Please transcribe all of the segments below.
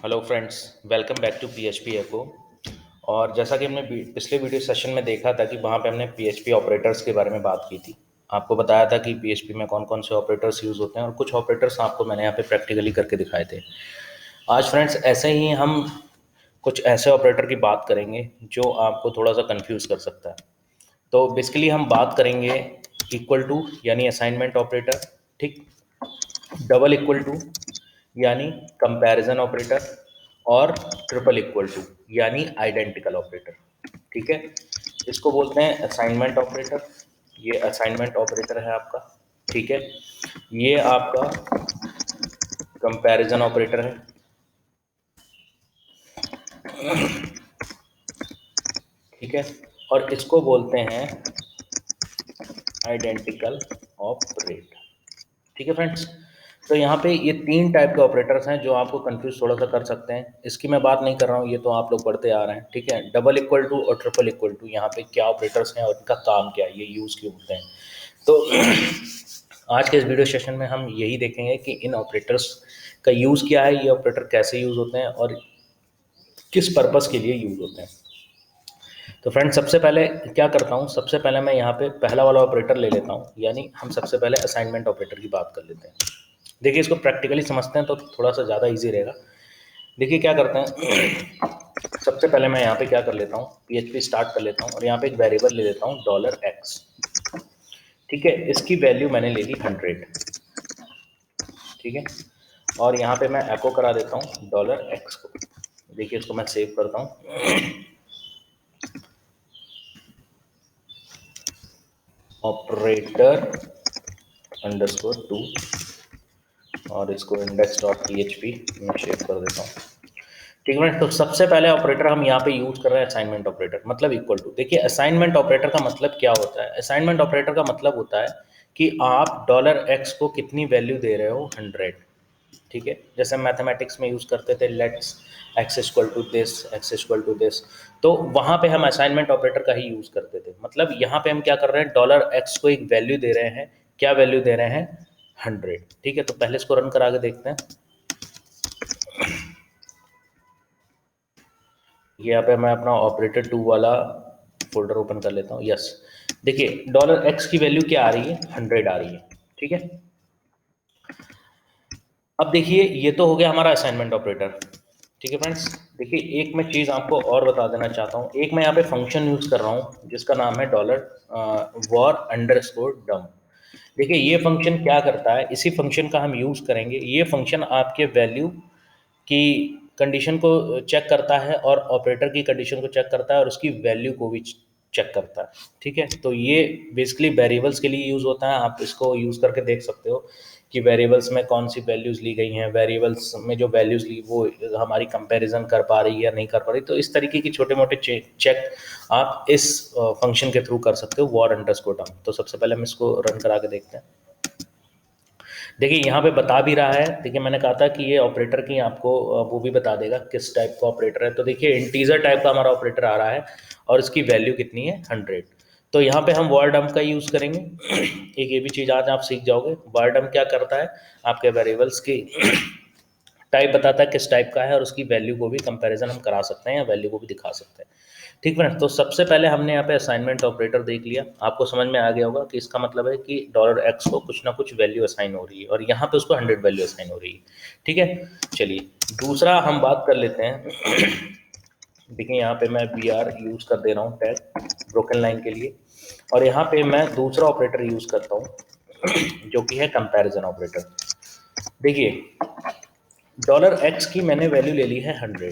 Hello friends, welcome back to PHP echo. और जैसा कि हमने पिछले वीडियो सेशन में देखा था कि वहाँ पे हमने पीएचपी ऑपरेटर्स के बारे में बात की थी। आपको बताया था कि पीएचपी में कौन कौन से ऑपरेटर्स यूज़ होते हैं और कुछ ऑपरेटर्स आपको मैंने यहाँ पे प्रैक्टिकली करके दिखाए थे। आज फ्रेंड्स ऐसे ही हम कुछ ऐसे ऑपरेटर की बात करेंगे जो आपको थोड़ा सा कंफ्यूज कर सकता है। तो बेसिकली हम बात करेंगे इक्वल टू यानी असाइनमेंट ऑपरेटर, ठीक, डबल इक्वल टू यानी कंपैरिजन ऑपरेटर, और ट्रिपल इक्वल टू यानी आइडेंटिकल ऑपरेटर। ठीक है, इसको बोलते हैं असाइनमेंट ऑपरेटर। ये असाइनमेंट ऑपरेटर है आपका। ठीक है, ये आपका कंपैरिजन ऑपरेटर है। ठीक है, और इसको बोलते हैं आइडेंटिकल ऑपरेटर। ठीक है फ्रेंड्स, तो यहाँ पे ये तीन टाइप के ऑपरेटर्स हैं जो आपको कंफ्यूज थोड़ा सा कर सकते हैं। इसकी मैं बात नहीं कर रहा हूँ, ये तो आप लोग पढ़ते आ रहे हैं। ठीक है, डबल इक्वल टू और ट्रिपल इक्वल टू यहाँ पे क्या ऑपरेटर्स हैं और इनका काम क्या है, ये यूज़ क्यों होते हैं। तो आज के इस वीडियो सेशन में हम यही देखेंगे कि इन ऑपरेटर्स का यूज़ क्या है, ये ऑपरेटर कैसे यूज़ होते हैं और किस पर्पज़ के लिए यूज़ होते हैं। तो फ्रेंड, सबसे पहले क्या करता हूँ, सबसे पहले मैं यहाँ पे पहला वाला ऑपरेटर ले लेता हूँ, यानी हम सबसे पहले असाइनमेंट ऑपरेटर की बात कर लेते हैं। देखिए, इसको प्रैक्टिकली समझते हैं तो थोड़ा सा ज़्यादा इजी रहेगा। देखिए क्या करते हैं, सबसे पहले मैं यहाँ पे क्या कर लेता हूँ, पीएचपी स्टार्ट कर लेता हूँ और यहाँ पे एक वेरिएबल ले लेता हूँ $x। ठीक है, इसकी वैल्यू मैंने ले ली 100। ठीक है, और यहाँ पे मैं एको करा देता हूँ $x को। देखिए, इसको मैं सेव करता हूँ, ऑपरेटर अंडरस्कोर 2, और इसको index.php में सेव कर देता हूँ। ठीक है, तो सबसे पहले ऑपरेटर हम यहाँ पे यूज कर रहे हैं असाइनमेंट ऑपरेटर, मतलब इक्वल टू। देखिए, असाइनमेंट ऑपरेटर का मतलब क्या होता है, असाइनमेंट ऑपरेटर का मतलब होता है कि आप $x को कितनी वैल्यू दे रहे हो, 100। ठीक है, जैसे मैथमेटिक्स में यूज करते थे let's x equal to this, x equal to this, तो वहाँ पे हम असाइनमेंट ऑपरेटर का ही यूज करते थे। मतलब यहाँ पे हम क्या कर रहे हैं, $x को एक वैल्यू दे रहे हैं। क्या वैल्यू दे रहे हैं, 100। ठीक है, तो पहले इसको रन करा के देखते हैं। यहाँ पे मैं अपना ऑपरेटर 2 वाला फोल्डर ओपन कर लेता हूँ। यस, देखिए $x की वैल्यू क्या आ रही है, 100 आ रही है। ठीक है, अब देखिए ये तो हो गया हमारा असाइनमेंट ऑपरेटर। ठीक है फ्रेंड्स, देखिए एक मैं चीज़ आपको और बता देना चाहता हूँ। एक मैं यहाँ पे फंक्शन यूज़ कर रहा हूँ जिसका नाम है $var_dump। देखिए ये फंक्शन क्या करता है, इसी फंक्शन का हम यूज़ करेंगे। ये फंक्शन आपके वैल्यू की कंडीशन को चेक करता है और ऑपरेटर की कंडीशन को चेक करता है और उसकी वैल्यू को भी चेक करता है। ठीक है, तो ये बेसिकली वेरिएबल्स के लिए यूज़ होता है। आप इसको यूज़ करके देख सकते हो कि वेरिएबल्स में कौन सी वैल्यूज़ ली गई हैं, वेरिएबल्स में जो वैल्यूज़ ली वो हमारी कंपैरिजन कर पा रही है या नहीं कर पा रही। तो इस तरीके की छोटे मोटे चेक आप इस फंक्शन के थ्रू कर सकते हो, var_dump। तो सबसे पहले हम इसको रन करा के देखते हैं। देखिए यहाँ पे बता भी रहा है। देखिए, मैंने कहा था कि ये ऑपरेटर की आपको वो भी बता देगा किस टाइप का ऑपरेटर है। तो देखिए इंटीजर टाइप का हमारा ऑपरेटर आ रहा है और इसकी वैल्यू कितनी है, 100। तो यहाँ पे हम var_dump का यूज़ करेंगे। एक ये भी चीज़ आज आप सीख जाओगे, var_dump क्या करता है, आपके वेरिएबल्स की टाइप बताता है किस टाइप का है और उसकी वैल्यू को भी कंपैरिजन हम करा सकते हैं या वैल्यू को भी दिखा सकते हैं। ठीक है, तो सबसे पहले हमने यहाँ पे असाइनमेंट ऑपरेटर देख लिया। आपको समझ में आ गया होगा कि इसका मतलब है कि $x को कुछ ना कुछ वैल्यू असाइन हो रही है और यहाँ पे उसको 100 वैल्यू असाइन हो रही है। ठीक है, चलिए दूसरा हम बात कर लेते हैं। देखिए यहाँ पे मैं br यूज कर दे रहा हूँ टैग ब्रोकन लाइन के लिए, और यहाँ पे मैं दूसरा ऑपरेटर यूज करता हूँ जो कि है कंपैरिजन ऑपरेटर। देखिए $x की मैंने वैल्यू ले ली है 100।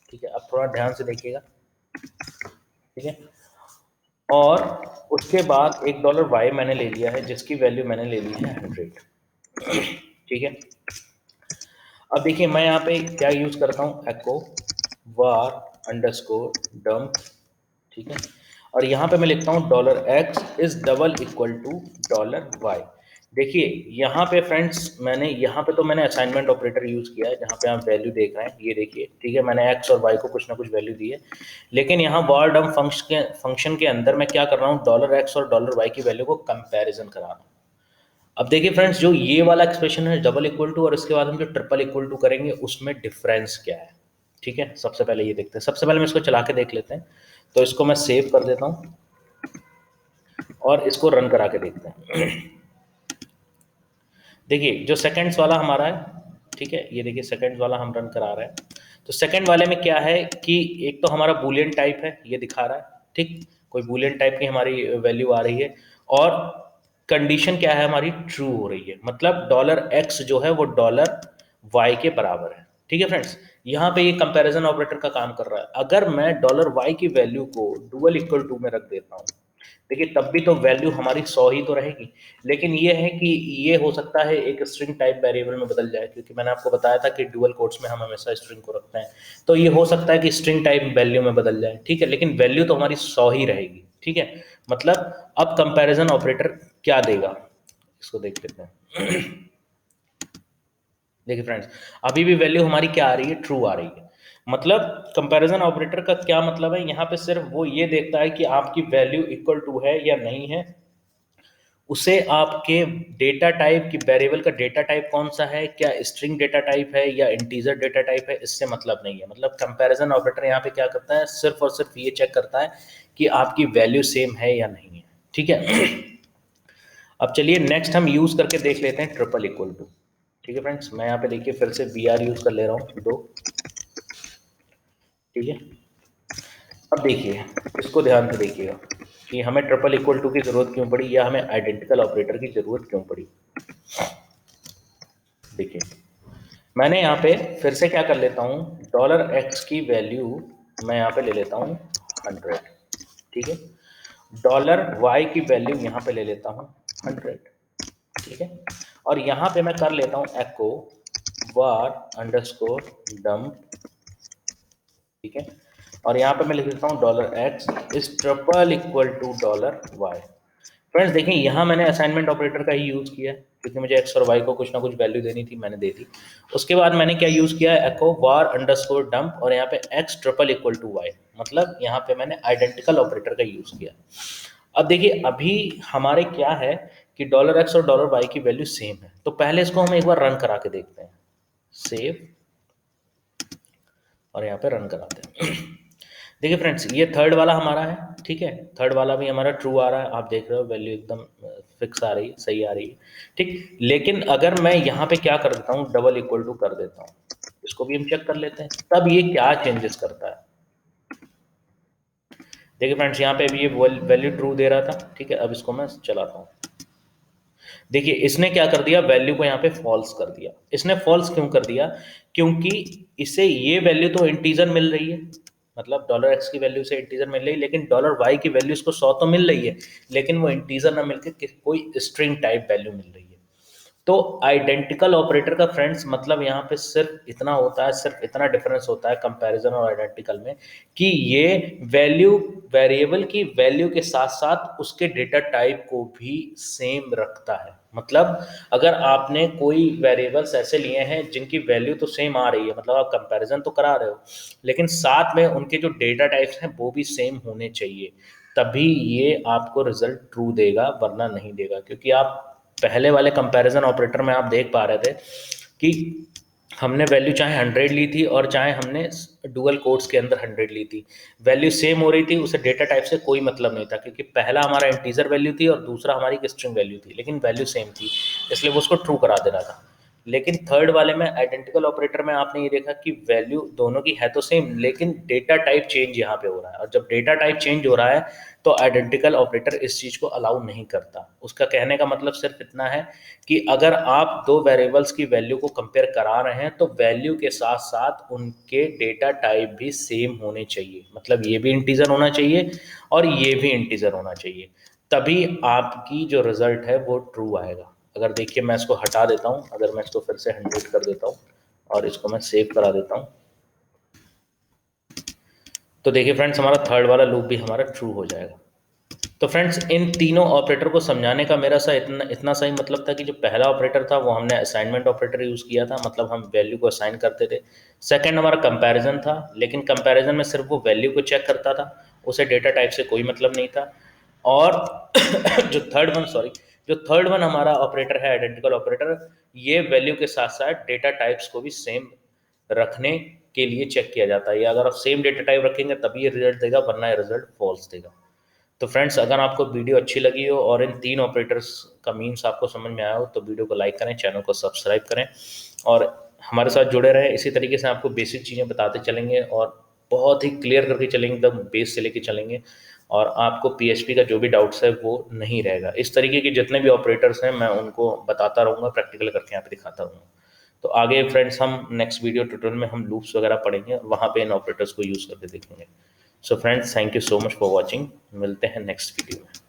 ठीक है, अब थोड़ा ध्यान से देखिएगा। ठीक है, और उसके बाद एक $y मैंने ले लिया है जिसकी वैल्यू मैंने ले ली है 100। ठीक है, अब देखिए मैं यहाँ पे क्या यूज करता हूँ, एको var_dump। ठीक है, और यहाँ पे मैं लिखता हूँ $x is double equal to $y। देखिए यहाँ पे फ्रेंड्स, मैंने यहाँ पे तो मैंने असाइनमेंट ऑपरेटर यूज किया है जहाँ पे आप वैल्यू देख रहे हैं, ये देखिए। ठीक है, मैंने x और y को कुछ ना कुछ वैल्यू दी है, लेकिन यहाँ var_dump फंक्शन के अंदर मैं क्या कर रहा हूँ, $x और $y की वैल्यू को कंपैरिजन करा रहा हूँ। अब देखिए फ्रेंड्स, जो ये वाला एक्सप्रेशन है डबल इक्वल टू, और इसके बाद हम जो ट्रिपल इक्वल टू करेंगे उसमें डिफरेंस क्या है। ठीक है, सबसे पहले ये देखते हैं। सबसे पहले मैं इसको चला के देख लेते हैं। तो इसको मैं सेव कर देता हूँ और इसको रन करा के देखते हैं। देखिए जो सेकंड्स वाला हमारा है, ठीक है, ये देखिए सेकंड्स वाला हम रन करा रहे हैं। तो सेकंड वाले में क्या है कि एक तो हमारा बूलियन टाइप है, ये दिखा रहा है, ठीक, कोई बूलियन टाइप की हमारी वैल्यू आ रही है, और कंडीशन क्या है हमारी, ट्रू हो रही है। मतलब डॉलर एक्स जो है वो डॉलर वाई के बराबर है। ठीक है फ्रेंड्स, यहाँ पे ये कंपैरिजन ऑपरेटर का काम कर रहा है। अगर मैं डॉलर वाई की वैल्यू को डुअल इक्वल टू में रख देता हूँ, देखिए तब भी तो वैल्यू हमारी 100 ही तो रहेगी। लेकिन ये है कि ये हो सकता है एक स्ट्रिंग टाइप वेरिएबल में बदल जाए, क्योंकि मैंने आपको बताया था कि डुअल कोट्स में हम हमेशा स्ट्रिंग को रखते हैं। तो ये हो सकता है कि स्ट्रिंग टाइप वैल्यू में बदल जाए, ठीक है, लेकिन वैल्यू तो हमारी 100 ही रहेगी। ठीक है, मतलब अब कंपैरिजन ऑपरेटर क्या देगा, इसको देख लेते हैं। देखिए फ्रेंड्स, अभी भी वैल्यू हमारी क्या आ रही है, ट्रू आ रही है। मतलब कंपैरिजन ऑपरेटर का क्या मतलब है, यहाँ पे सिर्फ वो ये देखता है कि आपकी वैल्यू इक्वल टू है या नहीं है। उसे आपके डेटा टाइप की वेरिएबल का डेटा टाइप कौन सा है, क्या स्ट्रिंग डेटा टाइप है या इंटीजर डेटा टाइप है, इससे मतलब नहीं है। मतलब कंपैरिजन ऑपरेटर यहाँ पे क्या करता है, सिर्फ और सिर्फ ये चेक करता है कि आपकी वैल्यू सेम है या नहीं है। ठीक है। अब चलिए नेक्स्ट हम यूज करके देख लेते हैं ट्रिपल इक्वल टू। ठीक है फ्रेंड्स, मैं यहाँ पे देखिए फिर से बी आर यूज कर ले रहा हूँ 2। ठीक है, अब देखिए इसको ध्यान से देखिएगा कि हमें ट्रिपल इक्वल टू की जरूरत क्यों पड़ी, या हमें आइडेंटिकल ऑपरेटर की जरूरत क्यों पड़ी। देखिए मैंने यहाँ पे फिर से क्या कर लेता हूँ, डॉलर एक्स की वैल्यू मैं यहाँ पे ले लेता हूँ 100। ठीक है, डॉलर वाई की वैल्यू यहाँ पे ले लेता हूँ 100। ठीक है, और यहाँ पे मैं कर लेता हूँ एको वार अंडरस्कोर डम्प। ठीक है, और यहाँ पे मैं लिख देता हूँ dollar X is triple equal to dollar Y. Friends देखिए यहाँ मैंने असाइनमेंट ऑपरेटर का ही यूज़ किया है, क्योंकि मुझे एक्स और वाई को कुछ ना कुछ वैल्यू देनी थी, मैंने दे दी। उसके बाद मैंने क्या यूज़ किया है, एको वार अंडरस्कोर डंप, और यहाँ पे X triple equal to Y. मतलब यहाँ पे मैंने आइडेंटिकल ऑपरेटर का यूज़ किया। अब देखिए अभी हमारे क्या है कि डॉलर एक्स और डॉलर वाई की वैल्यू सेम है। तो पहले इसको हम एक बार रन करा के देखते हैं, सेव, और यहाँ पे रन कराते हैं। देखिए फ्रेंड्स ये थर्ड वाला हमारा है। ठीक है, थर्ड वाला भी हमारा ट्रू आ रहा है, आप देख रहे हो वैल्यू एकदम फिक्स आ रही है, सही आ रही है। ठीक, लेकिन अगर मैं यहाँ पे क्या कर देता हूँ, डबल इक्वल टू कर देता हूँ, इसको भी हम चेक कर लेते हैं, तब ये क्या चेंजेस करता है। देखिए फ्रेंड्स यहाँ पे भी ये वैल्यू ट्रू दे रहा था। ठीक है, अब इसको मैं चलाता हूँ। देखिए इसने क्या कर दिया, वैल्यू को यहाँ पे फॉल्स कर दिया। इसने फॉल्स क्यों कर दिया, क्योंकि इसे ये वैल्यू तो इंटीजर मिल रही है, मतलब डॉलर एक्स की वैल्यू से इंटीजर मिल रही है, लेकिन डॉलर वाई की वैल्यू इसको 100 तो मिल रही है, लेकिन वो इंटीजर ना मिलकर कोई स्ट्रिंग टाइप वैल्यू मिल रही है। तो आइडेंटिकल ऑपरेटर का फ्रेंड्स मतलब यहाँ पे सिर्फ इतना होता है, सिर्फ इतना डिफरेंस होता है कंपैरिजन और आइडेंटिकल में, कि ये वैल्यू वेरिएबल की वैल्यू के साथ साथ उसके डेटा टाइप को भी सेम रखता है। मतलब अगर आपने कोई वेरिएबल्स ऐसे लिए हैं जिनकी वैल्यू तो सेम आ रही है, मतलब आप कंपैरिजन तो करा रहे हो, लेकिन साथ में उनके जो डेटा टाइप्स हैं वो भी सेम होने चाहिए, तभी ये आपको रिजल्ट ट्रू देगा, वरना नहीं देगा। क्योंकि आप पहले वाले कंपैरिजन ऑपरेटर में आप देख पा रहे थे कि हमने वैल्यू चाहे 100 ली थी और चाहे हमने डुअल कोट्स के अंदर 100 ली थी, वैल्यू सेम हो रही थी, उसे डेटा टाइप से कोई मतलब नहीं था, क्योंकि पहला हमारा इंटीजर वैल्यू थी और दूसरा हमारी स्ट्रिंग वैल्यू थी, लेकिन वैल्यू सेम थी, इसलिए वो उसको ट्रू करा दे रहा था। लेकिन थर्ड वाले में आइडेंटिकल ऑपरेटर में आपने ये देखा कि वैल्यू दोनों की है तो सेम, लेकिन डेटा टाइप चेंज यहाँ पे हो रहा है, और जब डेटा टाइप चेंज हो रहा है तो आइडेंटिकल ऑपरेटर इस चीज़ को अलाउ नहीं करता। उसका कहने का मतलब सिर्फ इतना है कि अगर आप दो वेरिएबल्स की वैल्यू को कंपेयर करा रहे हैं तो वैल्यू के साथ साथ उनके डेटा टाइप भी सेम होने चाहिए, मतलब ये भी इंटीजर होना चाहिए और ये भी इंटीजर होना चाहिए, तभी आपकी जो रिजल्ट है वो ट्रू आएगा। अगर देखिए मैं इसको हटा देता हूँ, अगर मैं इसको फिर से 100 कर देता हूँ और इसको मैं सेव करा देता हूँ, तो देखिए फ्रेंड्स हमारा थर्ड वाला लूप भी हमारा ट्रू हो जाएगा। तो फ्रेंड्स इन तीनों ऑपरेटर को समझाने का मेरा सा इतना सही मतलब था कि जो पहला ऑपरेटर था वो हमने असाइनमेंट ऑपरेटर यूज़ किया था, मतलब हम वैल्यू को असाइन करते थे। सेकंड हमारा कंपैरिजन था, लेकिन कंपैरिजन में सिर्फ वो वैल्यू को चेक करता था, उसे डेटा टाइप से कोई मतलब नहीं था। और जो थर्ड वन, सॉरी, जो थर्ड वन हमारा ऑपरेटर है आइडेंटिकल ऑपरेटर, ये वैल्यू के साथ साथ डेटा टाइप्स को भी सेम रखने के लिए चेक किया जाता है। या अगर आप सेम डेटा टाइप रखेंगे तभी ये रिजल्ट देगा, वरना ये रिजल्ट फॉल्स देगा। तो फ्रेंड्स, अगर आपको वीडियो अच्छी लगी हो और इन 3 ऑपरेटर्स का मीन्स आपको समझ में आया हो तो वीडियो को लाइक करें, चैनल को सब्सक्राइब करें और हमारे साथ जुड़े रहें। इसी तरीके से आपको बेसिक चीज़ें बताते चलेंगे और बहुत ही क्लियर करके चलेंगे, एकदम बेस से लेके चलेंगे और आपको पीएचपी का जो भी डाउट्स है वो नहीं रहेगा। इस तरीके के जितने भी ऑपरेटर्स हैं मैं उनको बताता रहूँगा, प्रैक्टिकल करके यहाँ पे दिखाता रहूँगा। तो आगे फ्रेंड्स हम नेक्स्ट वीडियो ट्यूटोरियल में हम लूप्स वगैरह पढ़ेंगे, वहाँ पे इन ऑपरेटर्स को यूज़ करके देखेंगे। So friends, thank you so much for watching. मिलते हैं नेक्स्ट वीडियो में।